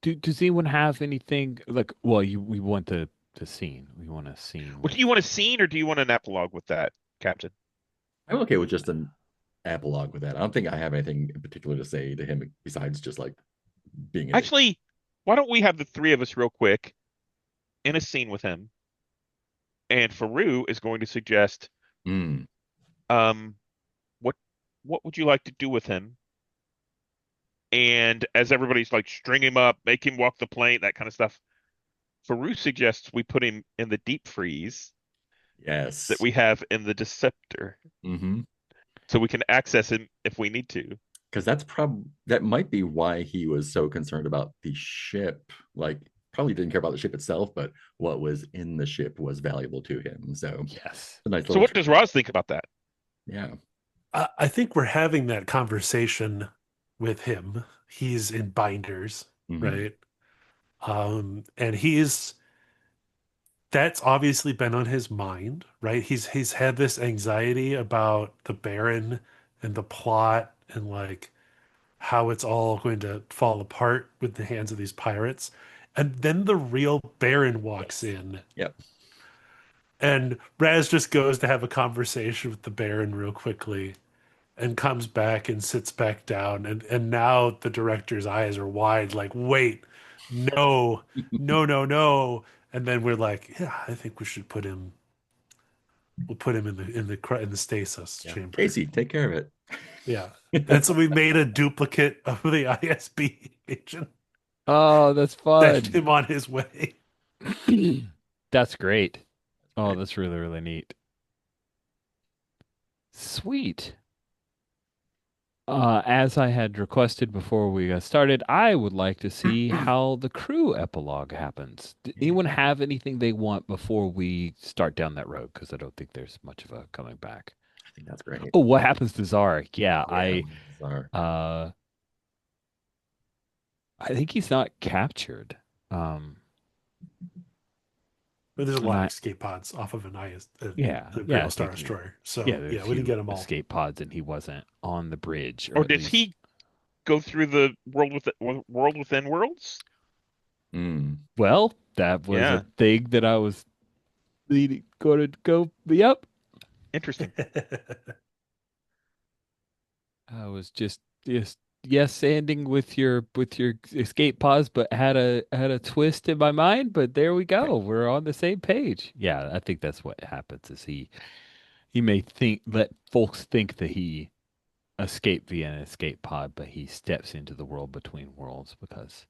does anyone have anything like? Well, we want the scene. We want a scene Well, do with. you want a scene or do you want an epilogue with that, Captain? I'm okay with just an epilogue with that. I don't think I have anything in particular to say to him besides just like being a dick. Actually, why don't we have the three of us real quick in a scene with him? And Faru is going to suggest, Mm, um, what what would you like to do with him? And as everybody's like string him up, make him walk the plane, that kind of stuff. Faru suggests we put him in the deep freeze that yes. we have in the Deceptor, Mm-hmm. so we can access him if we need to. Because that might be why he was so concerned about the ship. Like, probably didn't care about the ship itself, but what was in the ship was valuable to him. So Yes. a nice So little what trick. does Roz think about that? Yeah. I think we're having that conversation with him. He's in binders, Mm-hmm. right? And that's obviously been on his mind, right? He's had this anxiety about the Baron and the plot and like how it's all going to fall apart with the hands of these pirates. And then the real Baron walks Yes. in, Yep. and Raz just goes to have a conversation with the Baron real quickly and comes back and sits back down. And now the director's eyes are wide, like, wait, no, no, no, no. And then we're like, yeah, I think we should put him. We'll put him in the stasis Yeah, chamber. Casey, take care of it. Yeah. And so we made a duplicate of the ISB agent, Oh, that's sent fun. him on his way. That's great. Oh, Great. that's really, really neat. Sweet. As I had requested before we got started, I would like to see how the crew epilogue happens. Did anyone have anything they want before we start down that road? Because I don't think there's much of a coming back. I think that's great. Oh, what happens to Zarek? Yeah, Yeah, bizarre. I think he's not captured. Um, But there's a and lot of I, escape pods off of yeah, the yeah, Imperial I Star think Destroyer. yeah, So there's a yeah, we didn't few get them all. escape pods, and he wasn't on the bridge, or Or at does least he go through the world within worlds? Mm. well, that was a Yeah, thing that I was leading, going to go. Yep, interesting. I was just yes ending with your escape pods, but had a twist in my mind. But there we Right. go. We're on the same page. Yeah, I think that's what happens. Is he may think let folks think that he escaped via an escape pod, but he steps into the world between worlds because,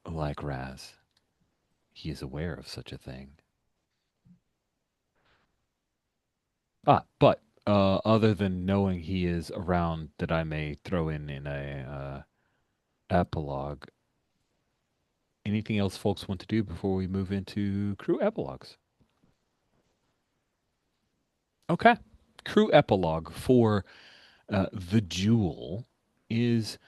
like Raz, he is aware of such a thing. But other than knowing he is around, that I may throw in a epilogue. Anything else folks want to do before we move into crew epilogues? Okay. Crew epilogue for the Jewel is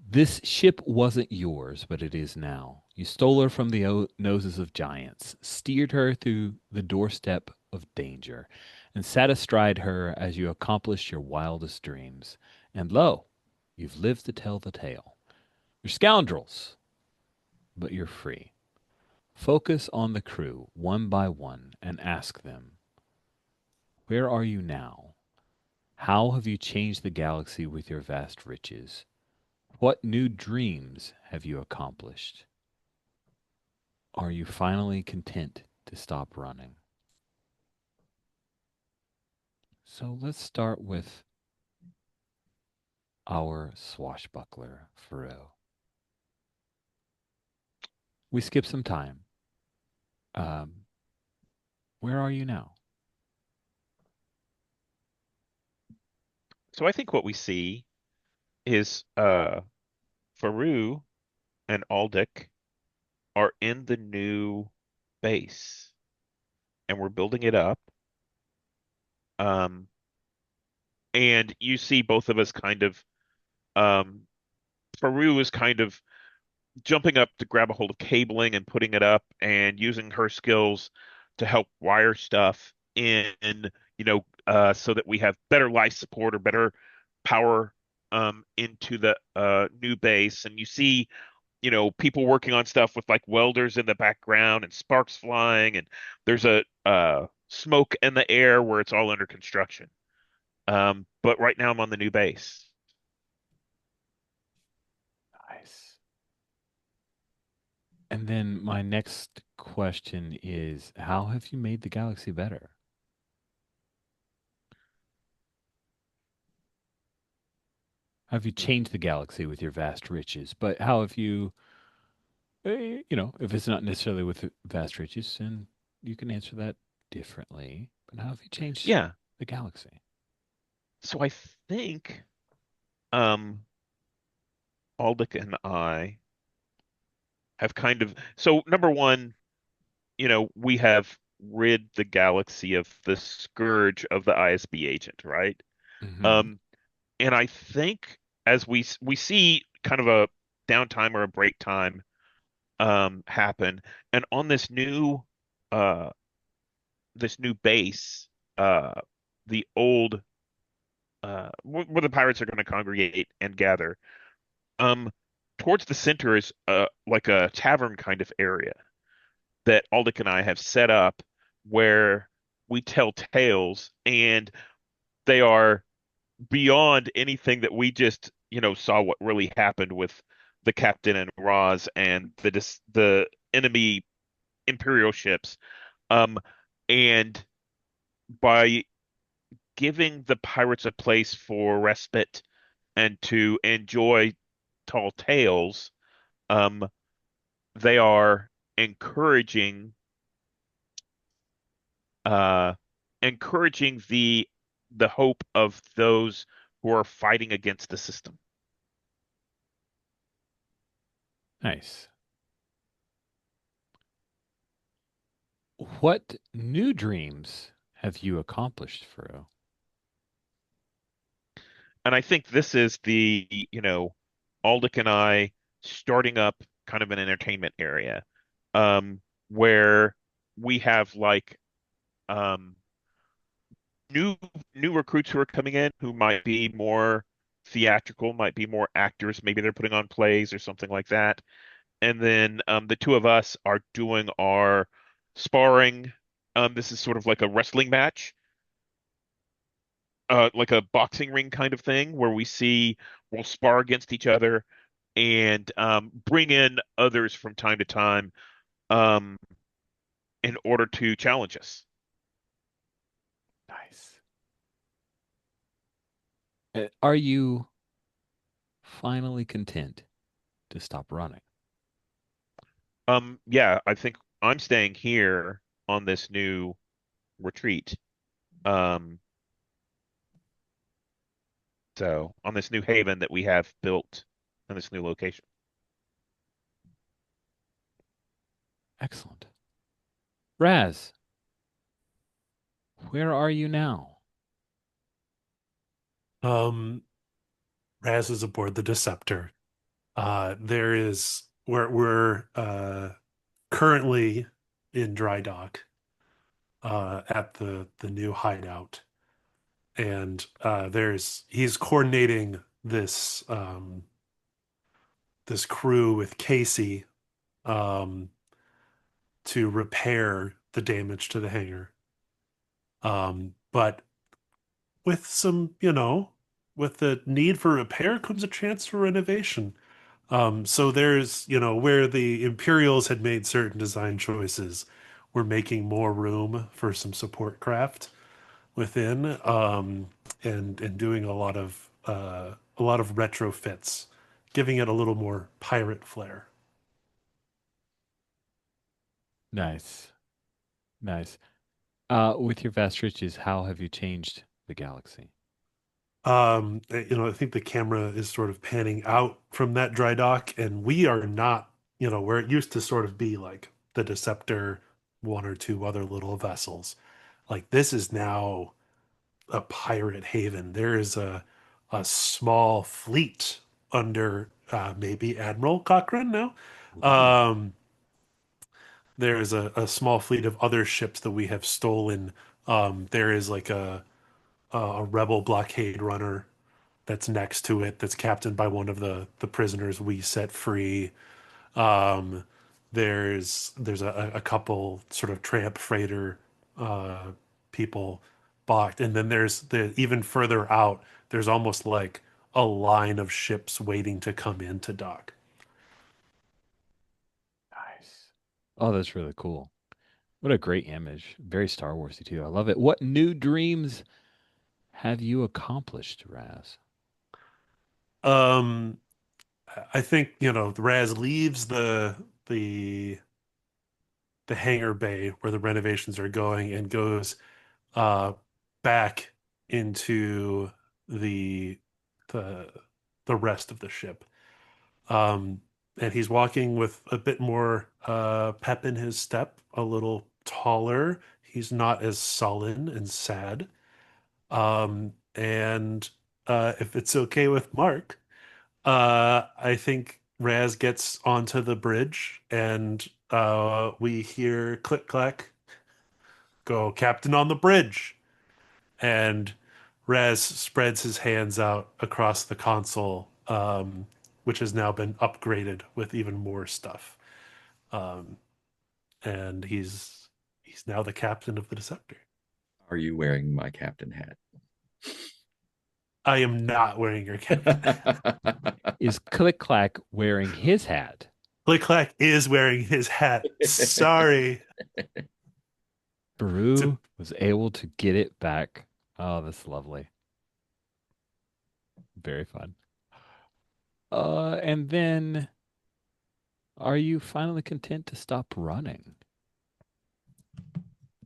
this ship wasn't yours, but it is now. You stole her from the noses of giants, steered her through the doorstep of danger, and sat astride her as you accomplished your wildest dreams. And lo, you've lived to tell the tale. You're scoundrels, but you're free. Focus on the crew one by one and ask them, where are you now? How have you changed the galaxy with your vast riches? What new dreams have you accomplished? Are you finally content to stop running? So let's start with our swashbuckler, Faroe. We skip some time. Um, where are you now? So I think what we see is Faru and Aldic are in the new base, and we're building it up. Um, and you see both of us kind of Faru is kind of jumping up to grab a hold of cabling and putting it up and using her skills to help wire stuff in, so that we have better life support or better power into the new base. And you see, people working on stuff with like welders in the background and sparks flying, and there's a smoke in the air where it's all under construction. But right now I'm on the new base. Nice. And then my next question is, how have you made the galaxy better? How have you changed the galaxy with your vast riches? But how have you, if it's not necessarily with vast riches, then you can answer that differently. But how have you changed Yeah. the galaxy? So I think um Aldic and I have kind of so number one, we have rid the galaxy of the scourge of the ISB agent, right? Hmm. Um, and I think as we see kind of a downtime or a break time happen, and on uh this new base, uh the old where the pirates are going to congregate and gather, um towards the center is like a tavern kind of area that Aldic and I have set up where we tell tales, and they are beyond anything that we just, saw what really happened with the captain and Roz and the enemy Imperial ships. Um, and by giving the pirates a place for respite and to enjoy tall tales, um, they are encouraging uh, encouraging the hope of those who are fighting against the system. Nice. What new dreams have you accomplished, Furo? And I think this is Aldic and I starting up kind of an entertainment area, where we have like um, new new recruits who are coming in who might be more theatrical, might be more actors, maybe they're putting on plays or something like that. And then the two of us are doing our sparring. This is sort of like a wrestling match, like a boxing ring kind of thing, where we'll spar against each other and bring in others from time to time um, in order to challenge us. Nice. Are you finally content to stop running? Yeah, I think I'm staying here on this new retreat. Um, so on this new haven that we have built on this new location. Excellent. Raz, where are you now? Um, Raz is aboard the Deceptor. We're currently in dry dock at the new hideout, and he's coordinating this crew with Casey um, to repair the damage to the hangar. But with with the need for repair comes a chance for renovation. So there's, where the Imperials had made certain design choices, we're making more room for some support craft within, and doing a lot of retrofits, giving it a little more pirate flair. Nice. Nice. With your vast riches, how have you changed the galaxy? I think the camera is sort of panning out from that dry dock, and we are not, where it used to sort of be like the Deceptor, one or two other little vessels. Like this is now a pirate haven. There is a small fleet under maybe Admiral Cochrane now. Ooh. Um, there is a small fleet of other ships that we have stolen. There is like a rebel blockade runner that's next to it that's captained by one of the prisoners we set free. Um, there's a couple sort of tramp freighter uh, people balked, and then there's the even further out. There's almost like a line of ships waiting to come into dock. Nice. Oh, that's really cool. What a great image. Very Star Warsy too. I love it. What new dreams have you accomplished, Raz? Um, I think Raz leaves the the hangar bay where the renovations are going and goes uh, back into the the the rest of the ship. Um, and he's walking with a bit more pep in his step, a little taller. He's not as sullen and sad. And if it's okay with Mark, I think Raz gets onto the bridge and we hear click clack go Captain on the bridge. And Raz spreads his hands out across the console, which has now been upgraded with even more stuff. Um, and he's now the captain of the Deceptor. Are you wearing my captain hat? I am not wearing your captain. Is Click Clack wearing his hat? Click Clack is wearing his hat. Sorry. It's a Baru was able to get it back. Oh, that's lovely. Very fun. And then are you finally content to stop running?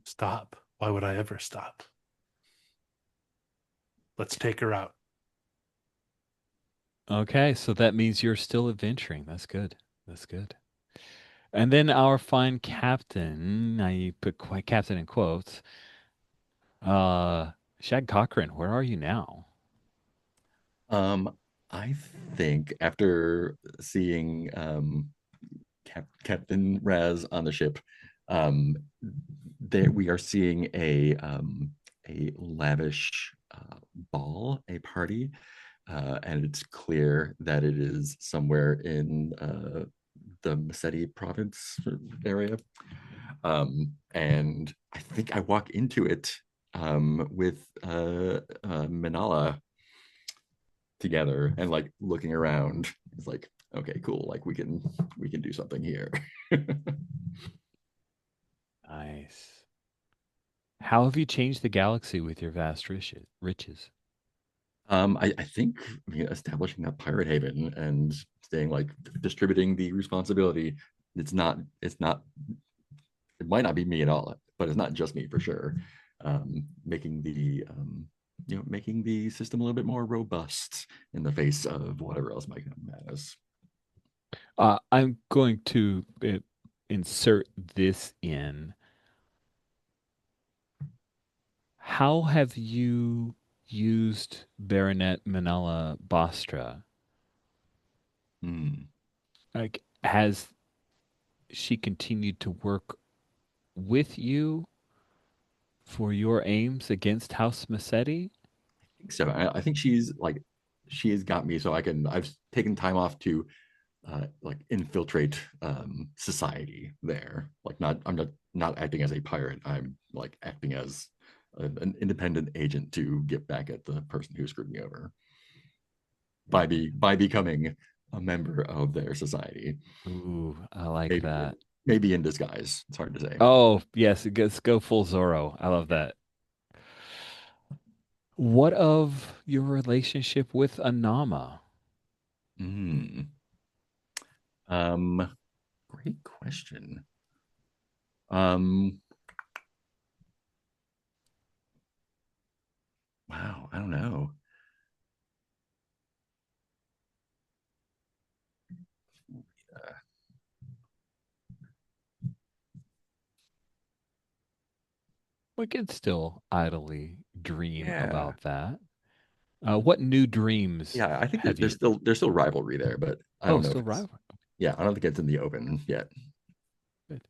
stop. Why would I ever stop? Let's take her out. Okay, so that means you're still adventuring. That's good. That's good. And then our fine captain, I put captain in quotes, uh, Shag Cochran, where are you now? Um, I think after seeing Captain Raz on the ship, um, there we are seeing a lavish ball, a party, and it's clear that it is somewhere in the Massetti province area. And I think I walk into it with Manala together and like looking around. It's like, okay, cool. Like we can do something here. Nice. How have you changed the galaxy with your vast riches? I think establishing a pirate haven and staying like distributing the responsibility. It's not it might not be me at all, but it's not just me for sure. Making the making the system a little bit more robust in the face of whatever else might come at us. I'm going to insert this in. How have you used Baronet Manella Bastra? Hmm. Like, has she continued to work with you for your aims against House Massetti? So I think she has got me so I've taken time off to like infiltrate society there. Like I'm not acting as a pirate. I'm like acting as an independent agent to get back at the person who screwed me over by becoming a member of their society. Ooh, I like Maybe that. maybe in disguise. It's hard to say. Oh, yes, let's go full Zorro. I love that. What of your relationship with Anama? Mm. Um, Great question. Um, wow, I don't know. Uh, We could still idly dream yeah, about that. What new dreams yeah. I think have you? there's still rivalry there, but I Oh, don't know if still it's rival. yeah. I don't think it's in the open yet. Good.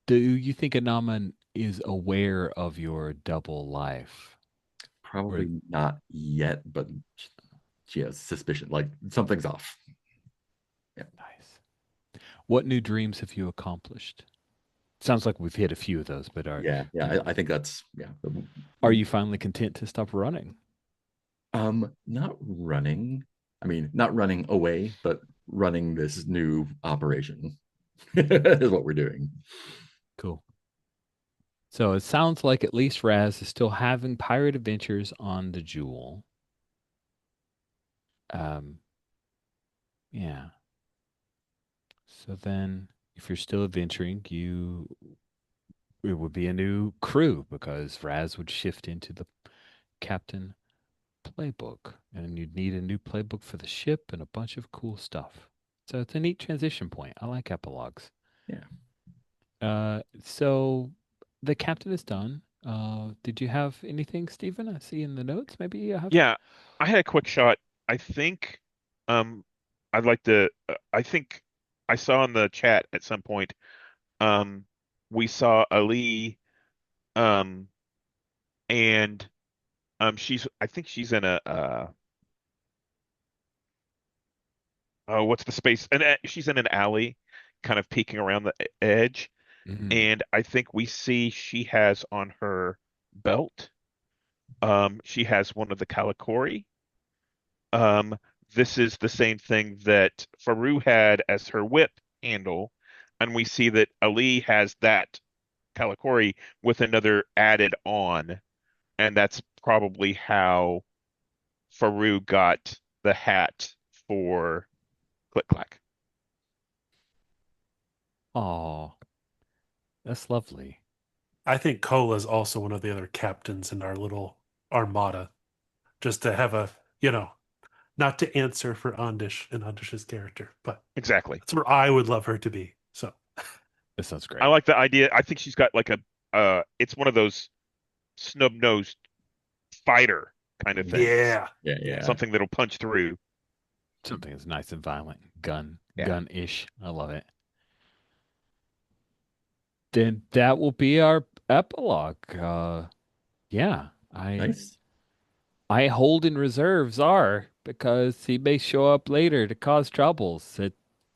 Do you think Anama is aware of your double life? Or Probably not yet, but she has suspicion. Like something's off. Yeah, nice. What new dreams have you accomplished? Sounds like we've hit a few of those, but yeah. I think that's yeah. are you finally content to stop running? Not running. I mean, not running away, but running this new operation is what we're doing. Cool. So it sounds like at least Raz is still having pirate adventures on the Jewel. Um, yeah. So then, if you're still adventuring, it would be a new crew because Raz would shift into the captain playbook, and you'd need a new playbook for the ship and a bunch of cool stuff. So it's a neat transition point. I like epilogues. Yeah. So the captain is done. Did you have anything, Stephen? I see in the notes. Maybe you have. Yeah, I had a quick shot. I think um I'd like to I think I saw in the chat at some point um we saw Ali um and she's I think she's in a oh what's the space and she's in an alley kind of peeking around the edge, Mhm. and I think we see she has on her belt she has one of the Kalikori. Um, this is the same thing that Faru had as her whip handle, and we see that Ali has that Kalikori with another added on, and that's probably how Faru got the hat for Click Clack. Oh, that's lovely. I think Cola is also one of the other captains in our little armada. Just to have a, not to answer for Ondish and Ondish's character, but Exactly. that's where I would love her to be. So That sounds I great. like the idea. I think she's got like it's one of those snub-nosed fighter kind of things. yeah. Yeah. Something that'll punch through. Something that's nice and violent. Yeah. Gun-ish. I love it. Then that will be our epilogue. Yeah. Nice. I hold in reserve Czar because he may show up later to cause troubles. That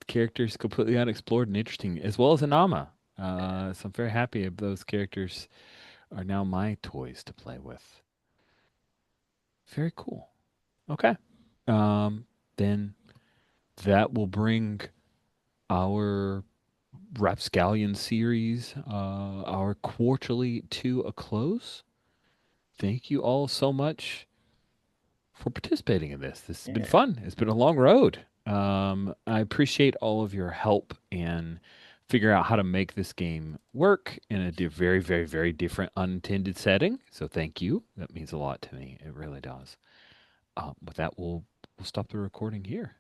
character's completely unexplored and interesting, as well as Anama. So I'm very happy if those characters are now my toys to play with. Very cool. Okay. Then that will bring our Rapscallion series, our quarterly to a close. Thank you all so much for participating in this. This has been fun. It's been a long road. I appreciate all of your help in figuring out how to make this game work in a very, very, very different unintended setting. So thank you. That means a lot to me. It really does. With that, we'll stop the recording here.